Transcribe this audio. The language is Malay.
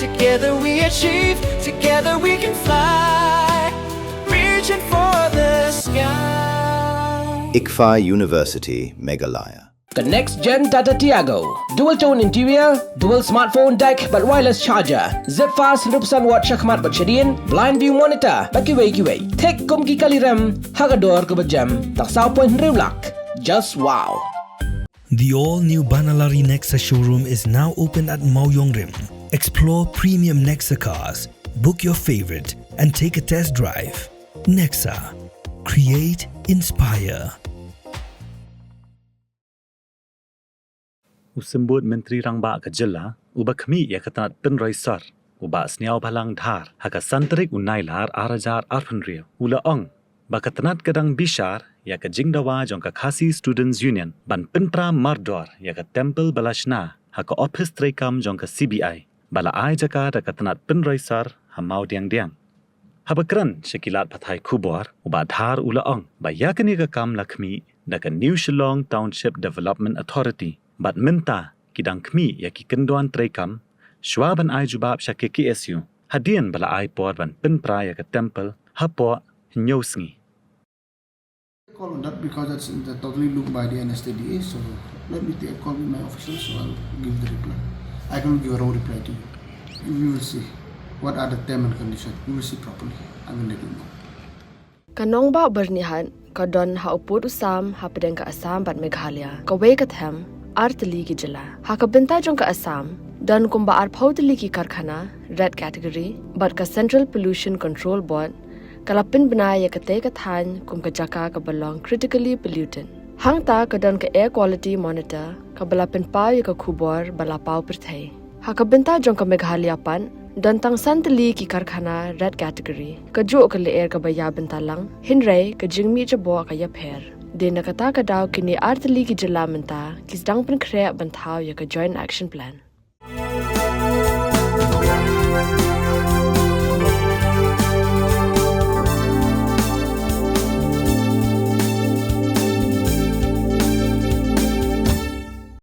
Together we achieve, together we can fly, reaching for the sky. ICFA University, Meghalaya. The next gen Tata Tiago. Dual tone interior, dual smartphone deck but wireless charger. Zip fast 100% watt syakmat bersyadian, blind view monitor, bagi way. Tek kum ki kali rem, hagador ke berjam, tak sao point rewlak. Just wow. The all-new Banalari Nexa showroom is now open at Mauyong Rim. Explore premium Nexa cars, book your favorite, and take a test drive. Nexa. Create, inspire. Usembut Menteri Rangba Kajela, uba kami ya katanat penraisar, uba sniaw balang dhar, haka santarik unailar arajar arpanriya, ula ong, bakatanat kadang bishar, ya ka jingdawa jong ka Khasi Students Union, ban pentra mardor, ya ka Temple Balashna, haka office trekam jong ka CBI, bala ai jaka da katanat penraisar, hamau diang. Habakran syakilat pathai kubor, uba dhar ula ong, ba yakani ka kam lakmi, da ka New Shillong Township Development Authority, bat minta kidang kmi ya ki kenduan trekam shwaban ai jubab sya ke KSU hadian bala ai por ban penpra ya ke temple hapo nyosngi. Call on that because that's totally looked by the NSTDA, so let me take a call with my officials, so I'll give the reply. I can give a raw reply to you. We will see what are the terms and conditions. We will see properly. I will let you know. Kanong ba bernihan kadon ha upod usam ha pedeng ka Assam bat Meghalaya ka we ka them artali ki jala ha ka benta jong ka Assam dan kumba ar phaudli ki karkhana red category but ka Central Pollution Control Board kalapin banaya ka te ka than kum ka jaka ka belong critically pollutant hang ta ka don ka air quality monitor ka balapin pa ya ka khubor bala pau perthai ha ka benta jong ka Meghalaya pan dan tang santali ki karkhana red category ka jo ka le air ka baya benta lang hinrai ka jingmi cha bo ka ya pher de nakata ka daw kini artali ki jala menta kis dang pen khre banthaw ya ka joint action plan